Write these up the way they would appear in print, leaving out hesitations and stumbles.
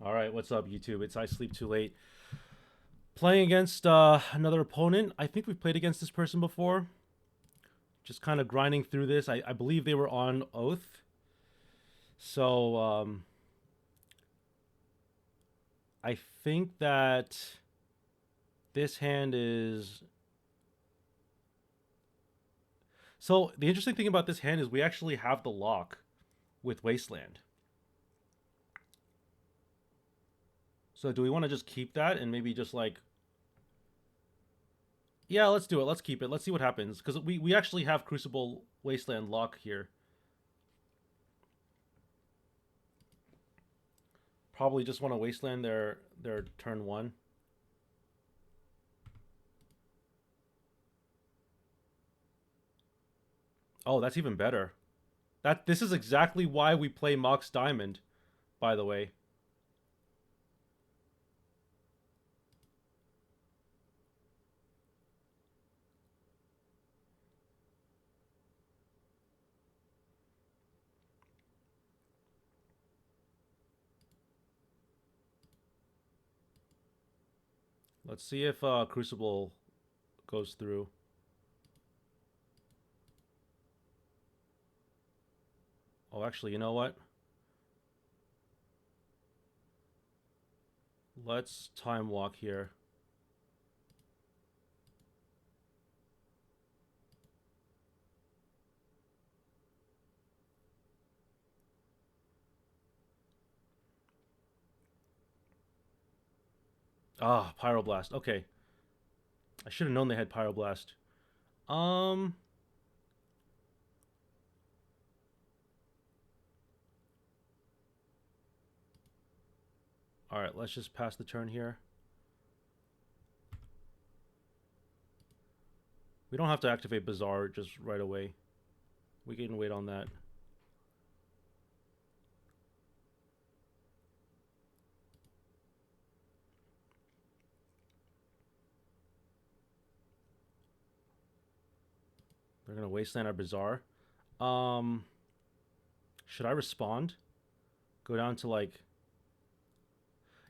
All right, what's up, YouTube? It's I Sleep Too Late. Playing against another opponent. I think we've played against this person before. Just kind of grinding through this. I believe they were on Oath. So I think that this hand is. So the interesting thing about this hand is we actually have the lock with Wasteland. So do we want to just keep that and maybe just like. Yeah, let's do it. Let's keep it. Let's see what happens. Because we actually have Crucible Wasteland lock here. Probably just want to wasteland their turn one. Oh, that's even better. This is exactly why we play Mox Diamond, by the way. Let's see if Crucible goes through. Oh, actually, you know what? Let's time walk here. Ah, Pyroblast. Okay. I should have known they had Pyroblast. Um all right, let's just pass the turn here. We don't have to activate Bazaar just right away. We can wait on that. They're gonna wasteland our Bazaar. Um, should I respond? Go down to like,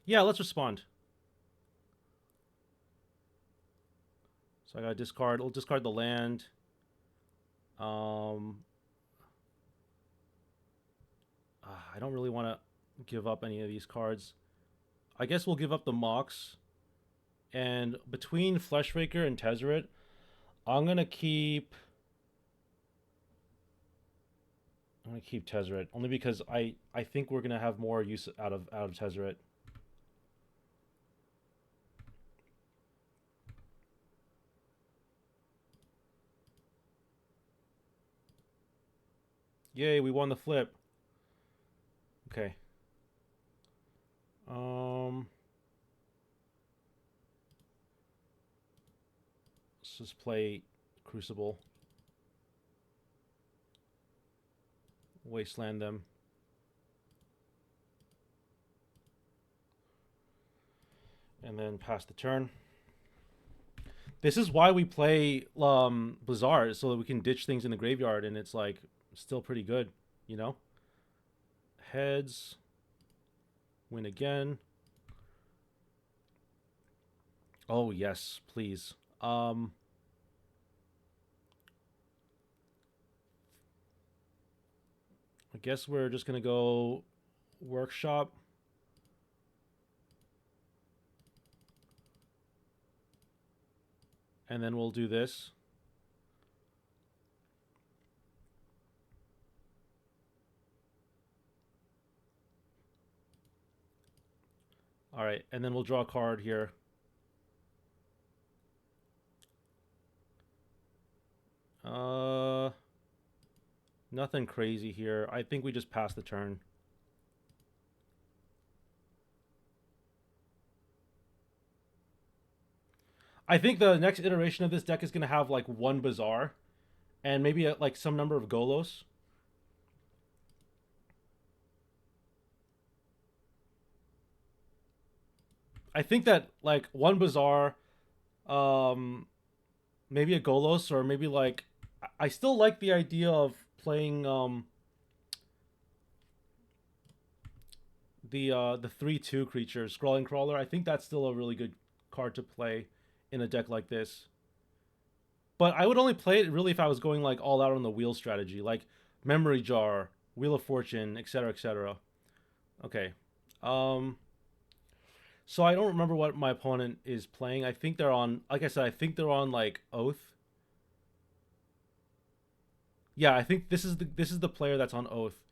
yeah, let's respond. So I gotta discard. We'll discard the land. Um, I don't really want to give up any of these cards. I guess we'll give up the Mox. And between Fleshraker and Tezzeret, I'm gonna keep. I'm gonna keep Tezzeret only because I think we're gonna have more use out of Tezzeret. Yay, we won the flip. Okay. Um, let's just play Crucible. Wasteland them. And then pass the turn. This is why we play Bazaar, so that we can ditch things in the graveyard, and it's like still pretty good, you know. Heads, win again. Oh yes, please. I guess we're just gonna go workshop. And then we'll do this. All right, and then we'll draw a card here. Uh, nothing crazy here. I think we just pass the turn. I think the next iteration of this deck is gonna have like one Bazaar, and maybe like some number of Golos. I think that like one Bazaar, um, maybe a Golos, or maybe like I still like the idea of playing The 3/2 creature, Scrawling Crawler. I think that's still a really good card to play in a deck like this. But I would only play it really if I was going like all out on the wheel strategy, like Memory Jar, Wheel of Fortune, etc., etc. Okay. Um. So I don't remember what my opponent is playing. I think they're on, like I said, I think they're on like Oath. Yeah, I think this is the player that's on Oath.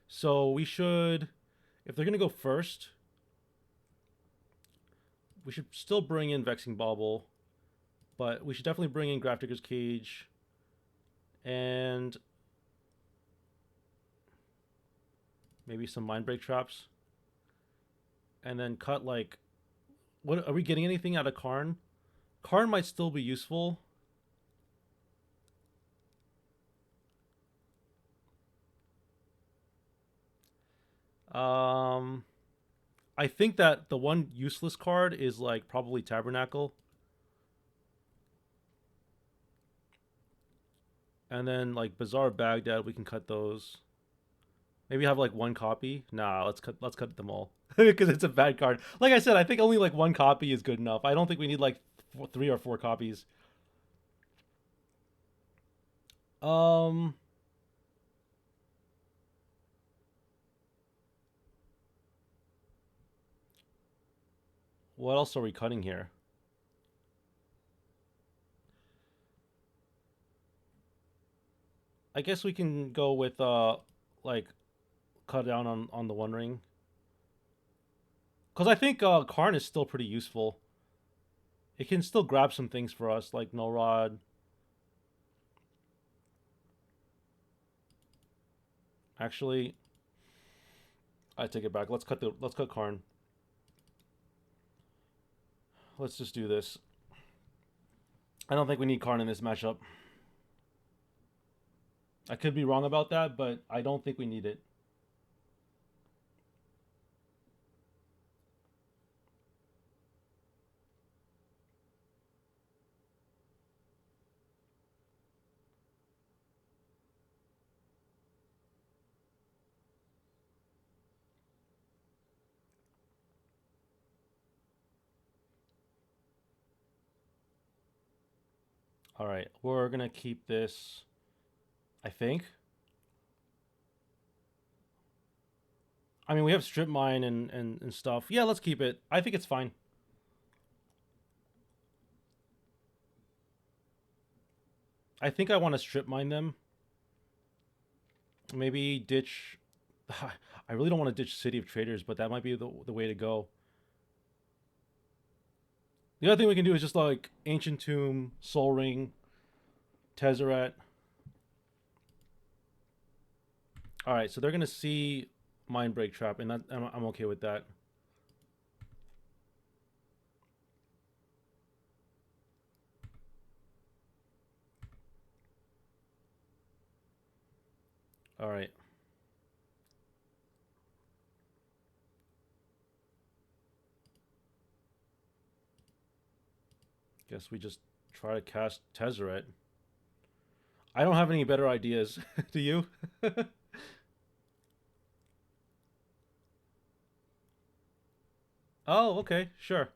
So we should, if they're gonna go first, we should still bring in Vexing Bauble, but we should definitely bring in Grafdigger's Cage and maybe some Mindbreak Traps, and then cut like, what are we getting anything out of Karn? Karn might still be useful. Um, I think that the one useless card is like probably Tabernacle, and then like Bazaar of Baghdad. We can cut those. Maybe have like one copy. Nah, let's cut them all because it's a bad card. Like I said, I think only like one copy is good enough. I don't think we need like 3 or 4 copies. Um, what else are we cutting here? I guess we can go with like cut down on the One Ring because I think Karn is still pretty useful. It can still grab some things for us like No Rod. Actually, I take it back. Let's cut Karn. Let's just do this. I don't think we need Karn in this matchup. I could be wrong about that, but I don't think we need it. All right, we're gonna keep this. I think. I mean, we have strip mine and stuff. Yeah, let's keep it. I think it's fine. I think I want to strip mine them. Maybe ditch. I really don't want to ditch City of Traders, but that might be the way to go. The other thing we can do is just like Ancient Tomb, Soul Ring, Tezzeret. All right, so they're gonna see Mindbreak Trap, and that I'm okay with that. All right. Guess we just try to cast Tezzeret. I don't have any better ideas. Do you? Oh, okay, sure.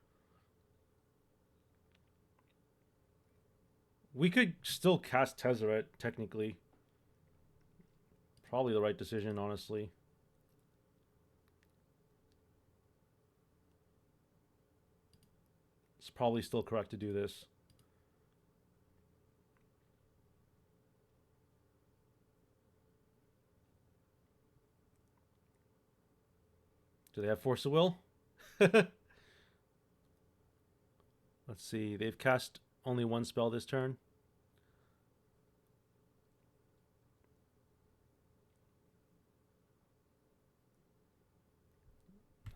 We could still cast Tezzeret, technically. Probably the right decision, honestly. It's probably still correct to do this. Do they have Force of Will? Let's see. They've cast only one spell this turn.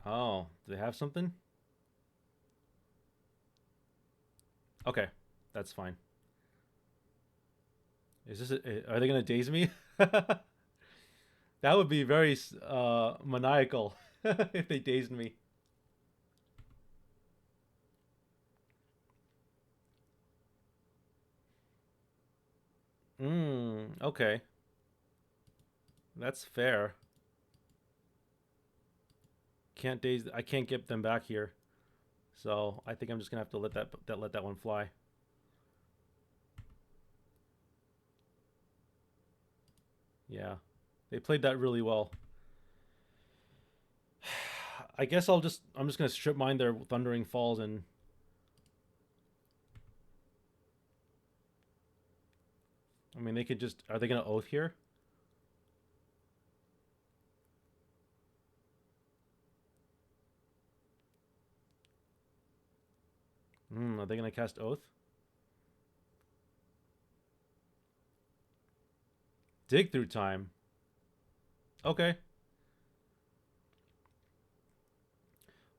Oh, do they have something? Okay, that's fine. Is this? Are they gonna daze me? That would be very maniacal if they dazed me. Okay, that's fair. Can't daze. I can't get them back here. So I think I'm just gonna have to let that one fly. Yeah, they played that really well. I guess I'm just gonna strip mine their Thundering Falls and I mean they could just are they gonna oath here? Are they gonna cast oath? Dig through time. Okay.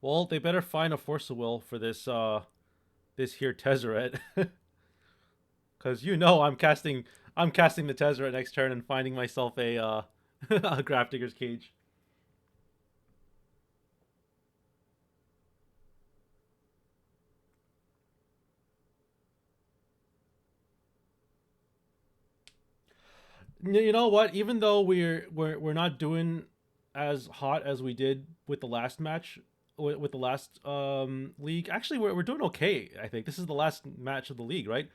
Well, they better find a Force of Will for this here Tezzeret. Cause you know I'm casting the Tezzeret next turn and finding myself a a Grafdigger's Cage. You know what? Even though we're not doing as hot as we did with the last match, with the last league, actually we're doing okay. I think this is the last match of the league, right?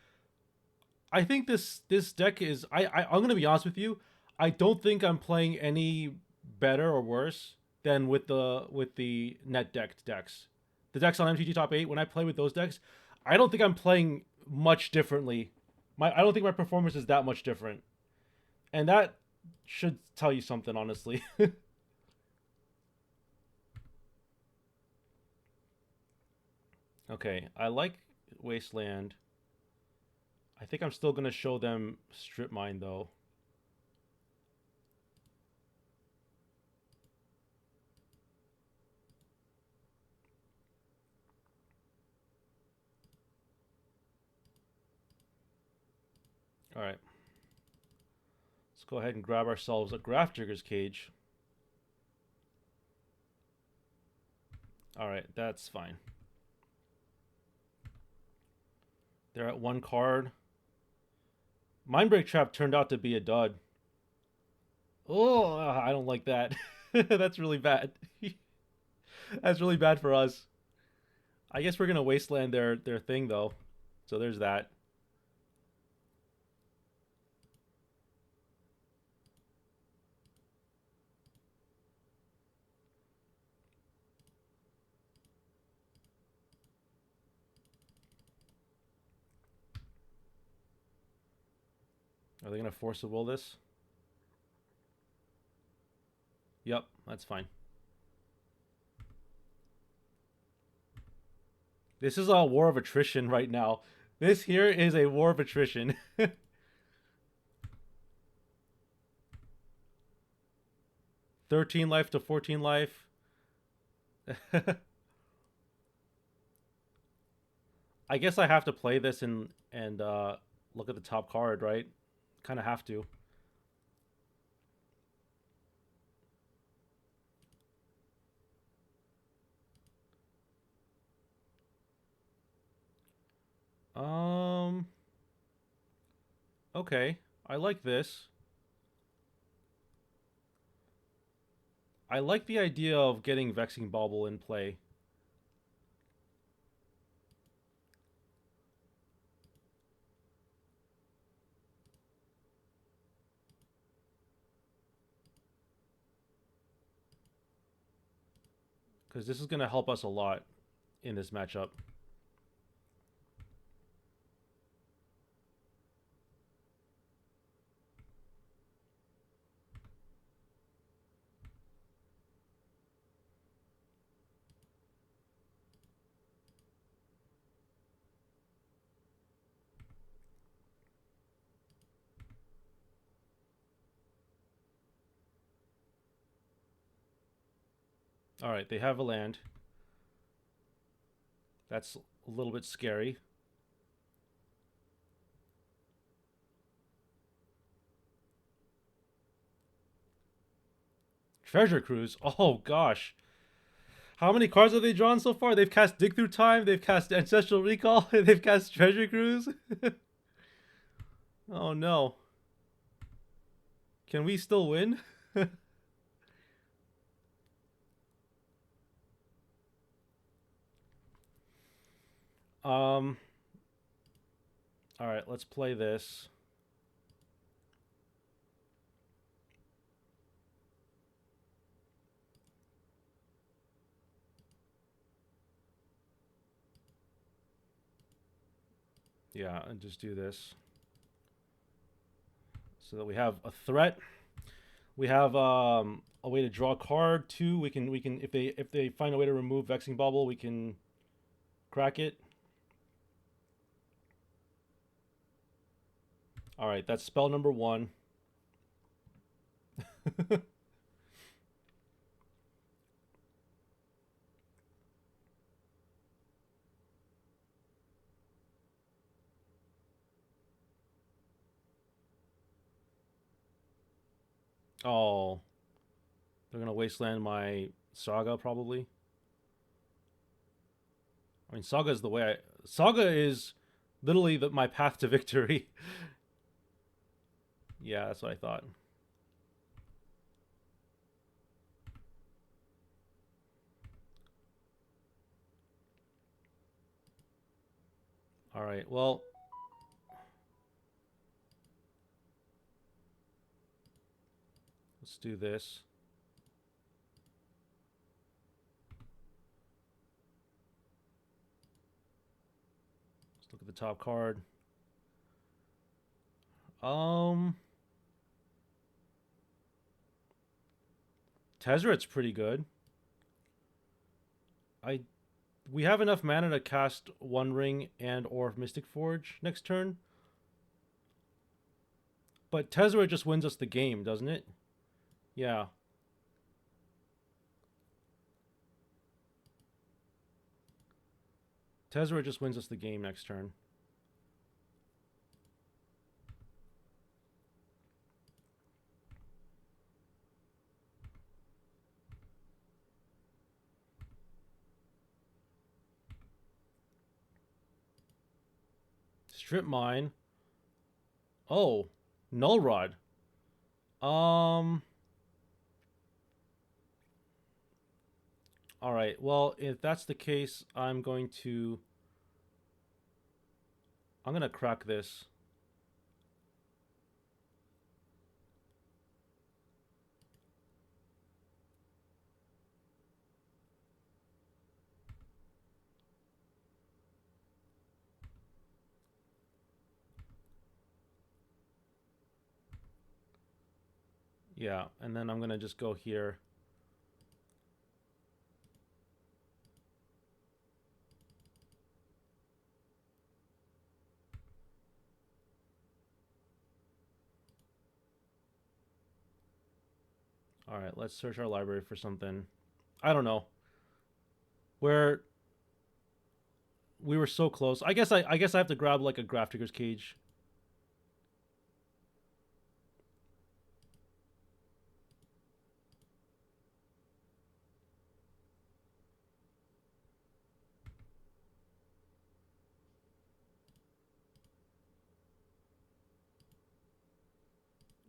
I think this deck is I'm gonna be honest with you. I don't think I'm playing any better or worse than with the net decked decks. The decks on MTG Top 8, when I play with those decks, I don't think I'm playing much differently. I don't think my performance is that much different. And that should tell you something, honestly. Okay, I like Wasteland. I think I'm still gonna show them Strip Mine though. All right, let's go ahead and grab ourselves a Grafdigger's Cage. All right, that's fine. They're at one card. Mindbreak Trap turned out to be a dud. Oh, I don't like that. That's really bad. That's really bad for us. I guess we're gonna wasteland their thing though. So there's that. Are they gonna force a will this? Yep, that's fine. This is a war of attrition right now. This here is a war of attrition. 13 life to 14 life. I guess I have to play this and look at the top card, right? Kind of have to. Um. Okay, I like this. I like the idea of getting Vexing Bauble in play. Because this is going to help us a lot in this matchup. Alright, they have a land. That's a little bit scary. Treasure Cruise. Oh, gosh. How many cards have they drawn so far? They've cast Dig Through Time. They've cast Ancestral Recall. They've cast Treasure Cruise. Oh, no. Can we still win? Um. All right, let's play this. Yeah, and just do this so that we have a threat. We have a way to draw a card too. We can if they find a way to remove Vexing Bubble, we can crack it. All right, that's spell number one. Oh, they're gonna wasteland my Saga probably. I mean, Saga is the way I. Saga is literally my path to victory. Yeah, that's what I thought. All right, well, let's do this. Let's look at the top card. Um, Tezzeret's pretty good. I We have enough mana to cast One Ring and or Mystic Forge next turn, but Tezzeret just wins us the game, doesn't it? Yeah. Tezzeret just wins us the game next turn. Strip Mine. Oh, Null Rod. Um. All right. Well, if that's the case, I'm gonna crack this. Yeah, and then I'm gonna just go here. All right, let's search our library for something. I don't know. Where we were so close. I guess I have to grab like a Graph Digger's Cage.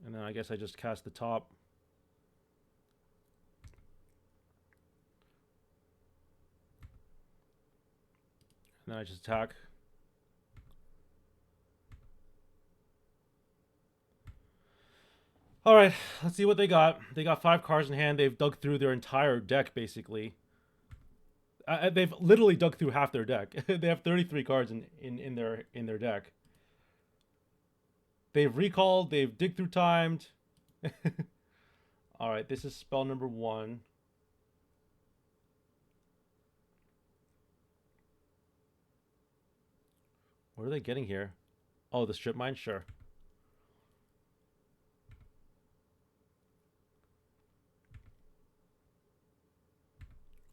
And then I guess I just cast the top. And then I just attack. All right, let's see what they got. They got 5 cards in hand. They've dug through their entire deck, basically. They've literally dug through half their deck. They have 33 cards in their deck. They've recalled. They've dig through timed. All right, this is spell number one. What are they getting here? Oh, the strip mine? Sure.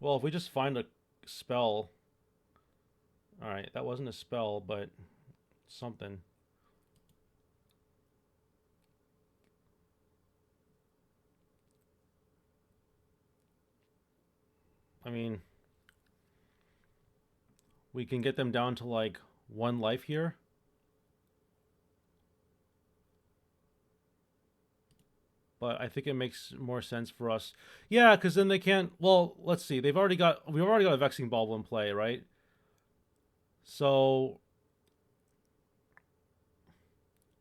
Well, if we just find a spell. All right, that wasn't a spell, but something. I mean, we can get them down to like 1 life here. But I think it makes more sense for us. Yeah, because then they can't. Well, let's see. We've already got a vexing bauble in play, right? So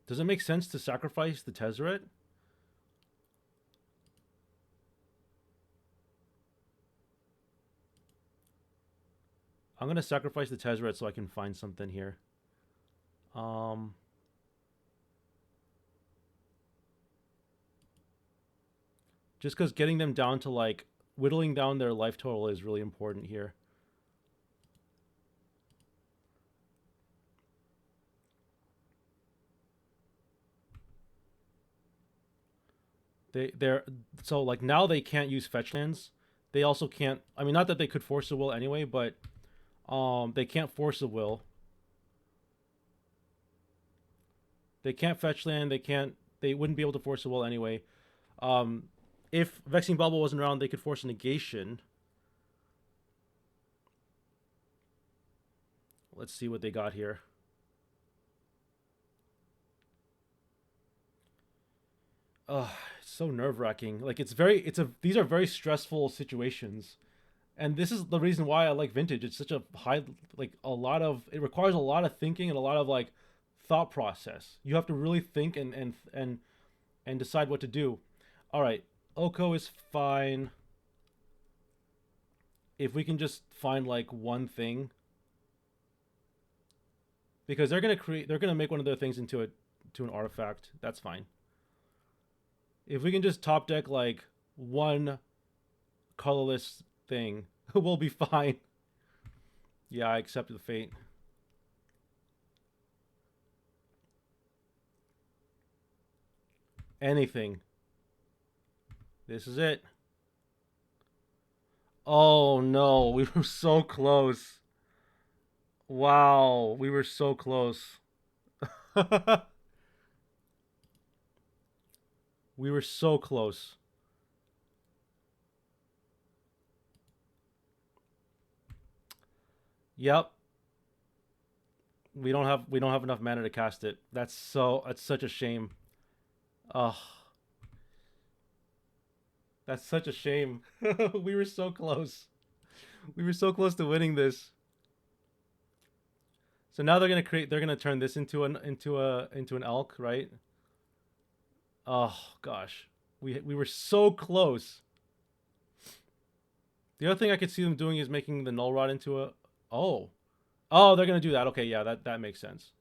does it make sense to sacrifice the Tezzeret? I'm gonna sacrifice the Tezzeret so I can find something here. Um, just because getting them down to like whittling down their life total is really important here. They're so like now they can't use fetch lands. They also can't. I mean, not that they could force a will anyway, but they can't force a will. They can't fetch land. They can't. They wouldn't be able to force a will anyway. Um, if Vexing Bubble wasn't around, they could force a negation. Let's see what they got here. It's so nerve wracking. Like these are very stressful situations, and this is the reason why I like Vintage. It's such a high, like a lot of it requires a lot of thinking and a lot of like thought process. You have to really think and decide what to do. All right, Oko is fine. If we can just find like one thing, because they're gonna make one of their things into an artifact. That's fine. If we can just top deck like one colorless thing, we'll be fine. Yeah, I accept the fate. Anything. This is it. Oh no, we were so close. Wow, we were so close. We were so close. Yep. We don't have enough mana to cast it. That's such a shame. Ugh. That's such a shame. We were so close. We were so close to winning this. So now they're gonna turn this into an elk, right? Oh gosh. We were so close. The other thing I could see them doing is making the null rod into a oh. Oh, they're gonna do that. Okay, yeah, that makes sense.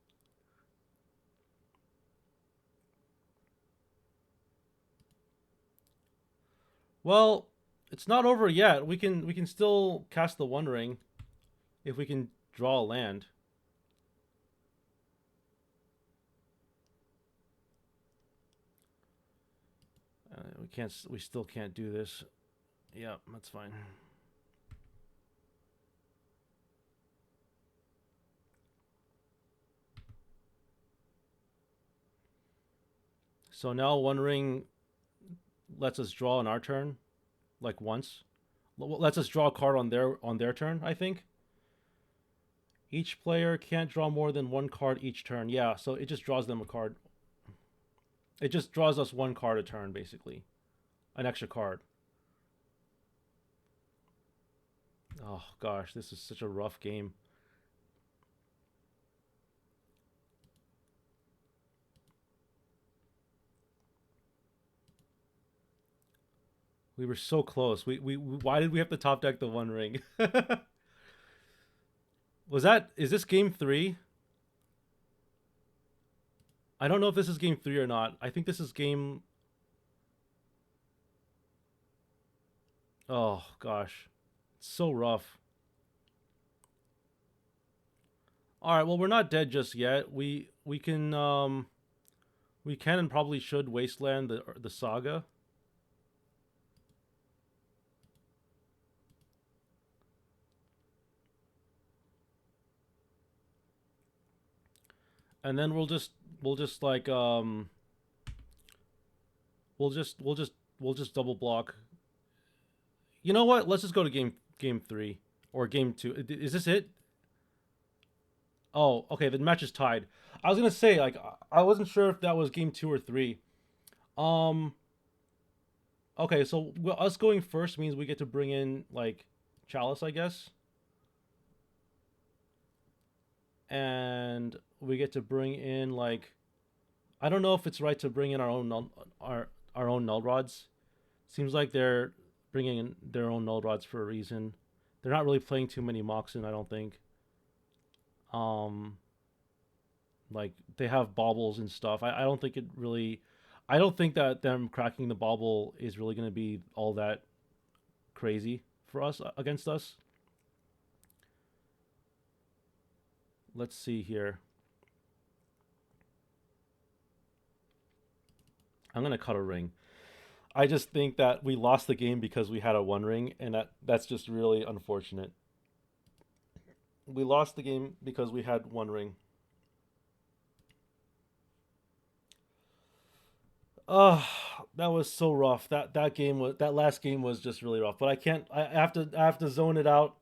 Well, it's not over yet. We can still cast the One Ring if we can draw a land. We can't. We still can't do this. Yeah, that's fine. So now One Ring lets us draw on our turn, like once. Lets us draw a card on their turn. I think each player can't draw more than one card each turn. Yeah, so it just draws them a card. It just draws us one card a turn, basically, an extra card. Oh gosh, this is such a rough game. We were so close. Why did we have to top deck the One Ring? Is this game 3? I don't know if this is game 3 or not. I think this is game. Oh gosh, it's so rough. All right, well we're not dead just yet. We can and probably should wasteland the saga. And then we'll just like we'll just double block. You know what? Let's just go to game 3 or game 2. Is this it? Oh, okay. The match is tied. I was gonna say like I wasn't sure if that was game 2 or 3. Um. Okay, so us going first means we get to bring in like Chalice, I guess. and we get to bring in like I don't know if it's right to bring in our own null rods. Seems like they're bringing in their own null rods for a reason. They're not really playing too many Moxen, I don't think. Um, like they have baubles and stuff. I don't think it really. I don't think that them cracking the bauble is really going to be all that crazy for us against us. Let's see here. I'm gonna cut a ring. I just think that we lost the game because we had a one ring, and that's just really unfortunate. We lost the game because we had one ring. Oh, that was so rough. That last game was just really rough. But I can't. I have to zone it out.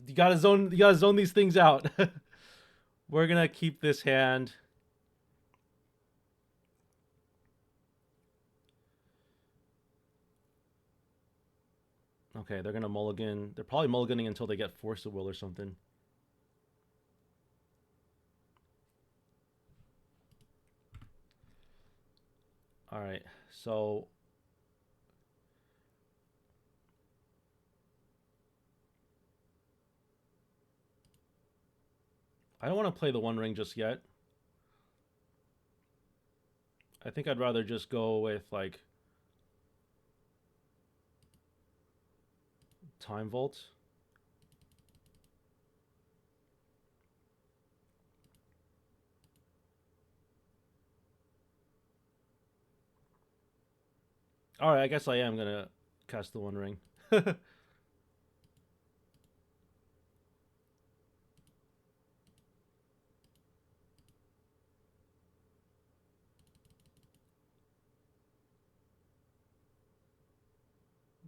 You gotta zone these things out. We're gonna keep this hand. Okay, they're gonna mulligan. They're probably mulliganing until they get Force of Will or something. All right, so I don't want to play the One Ring just yet. I think I'd rather just go with like Time Vault. All right, I guess I am gonna cast the One Ring.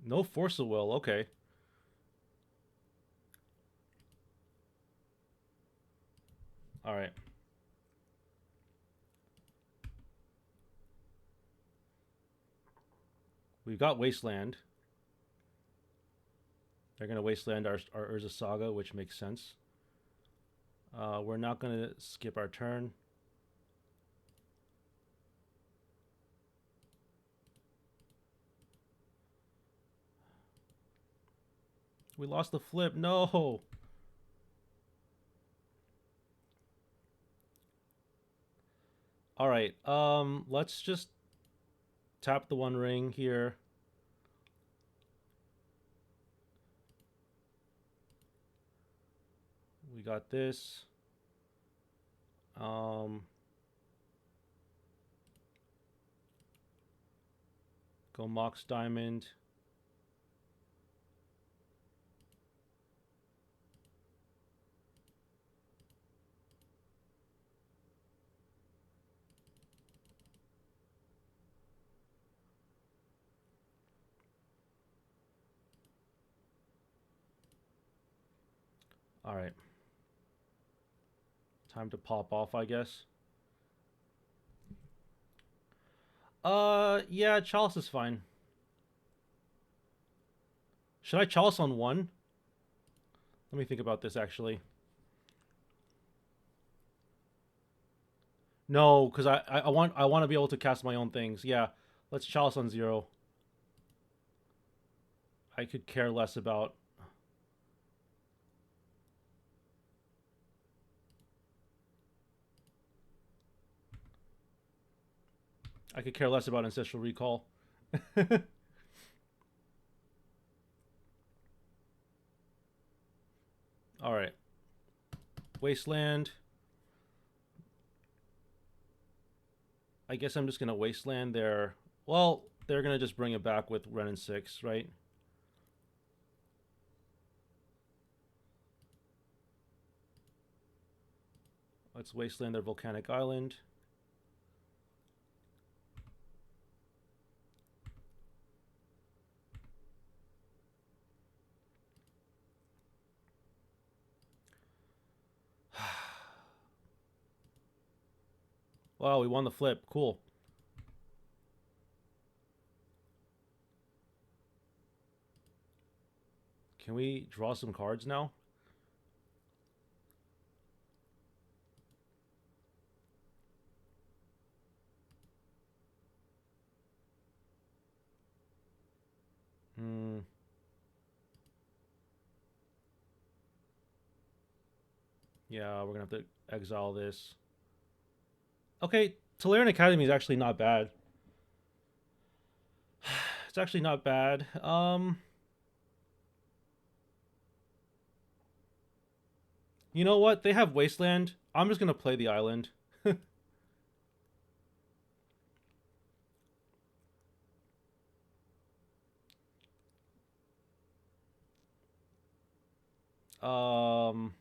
No Force of Will. Okay. All right. We've got Wasteland. They're gonna Wasteland our Urza Saga, which makes sense. We're not gonna skip our turn. We lost the flip. No. All right. Let's just tap the One Ring here. We got this. Um, go Mox Diamond. All right. Time to pop off, I guess. Yeah, Chalice is fine. Should I Chalice on one? Let me think about this actually. No, because I want to be able to cast my own things. Yeah, let's Chalice on 0. I could care less about. I could care less about Ancestral Recall. All right. Wasteland. I guess I'm just gonna Wasteland their. Well, they're gonna just bring it back with Ren and 6, right? Let's Wasteland their Volcanic Island. Wow, we won the flip. Cool. Can we draw some cards now? Hmm. Yeah, we're gonna have to exile this. Okay, Tolarian Academy is actually not bad. It's actually not bad. You know what? They have Wasteland. I'm just gonna play the island. Um.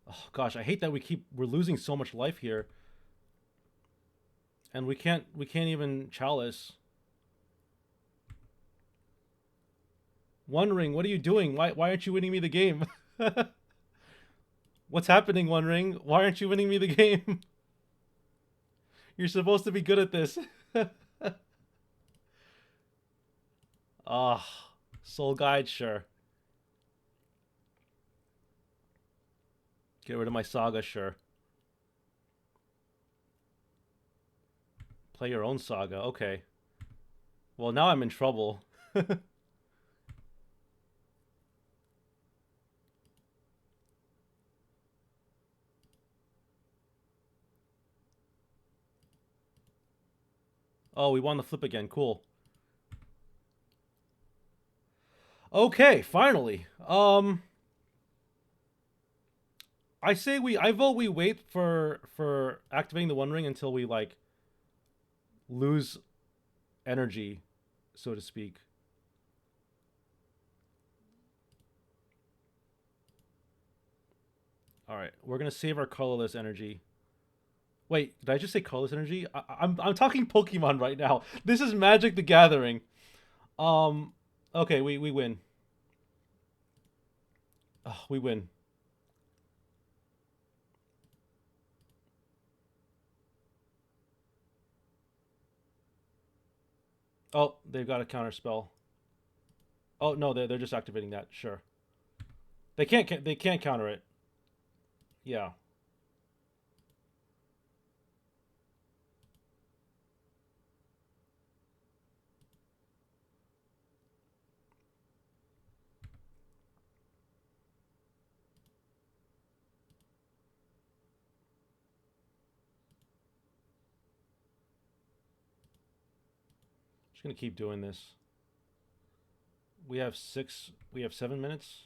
Oh gosh, I hate that we're losing so much life here, and we can't even chalice. One Ring, what are you doing? Why aren't you winning me the game? What's happening, One Ring? Why aren't you winning me the game? You're supposed to be good at this. Ah, Soul Guide, sure. Get rid of my Saga, sure. Play your own Saga, okay. Well, now I'm in trouble. Oh, we won the flip again. Cool. Okay, finally. I vote we wait for activating the One Ring until we like lose energy, so to speak. All right, we're gonna save our colorless energy. Wait, did I just say colorless energy? I'm talking Pokemon right now. This is Magic the Gathering. Um, okay, we win. We win. Oh, they've got a counter spell. Oh no, they're just activating that. Sure, they can't counter it. Yeah, just gonna keep doing this. We have six. We have 7 minutes.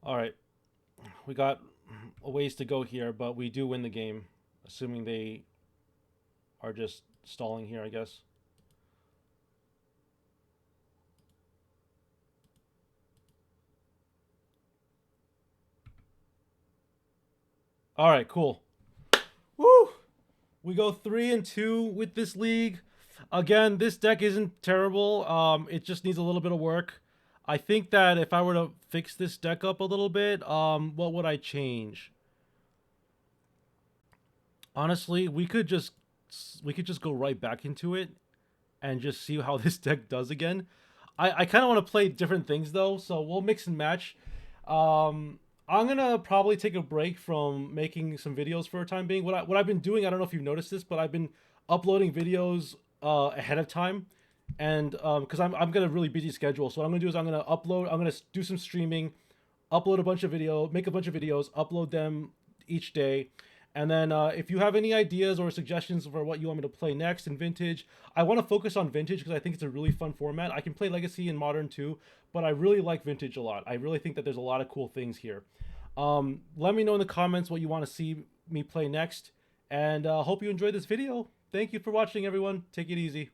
All right, we got a ways to go here, but we do win the game, assuming they are just stalling here, I guess. All right, cool. Woo! We go 3-2 with this league. Again, this deck isn't terrible. It just needs a little bit of work. I think that if I were to fix this deck up a little bit, what would I change? Honestly, we could just go right back into it and just see how this deck does again. I kind of want to play different things though, so we'll mix and match. I'm gonna probably take a break from making some videos for a time being. What I've been doing, I don't know if you've noticed this, but I've been uploading videos ahead of time, and because I'm got a really busy schedule, so what I'm gonna do is I'm gonna do some streaming, upload a bunch of video, make a bunch of videos, upload them each day. And then if you have any ideas or suggestions for what you want me to play next in Vintage, I want to focus on Vintage because I think it's a really fun format. I can play Legacy and Modern too, but I really like Vintage a lot. I really think that there's a lot of cool things here. Let me know in the comments what you want to see me play next, and hope you enjoyed this video. Thank you for watching, everyone. Take it easy.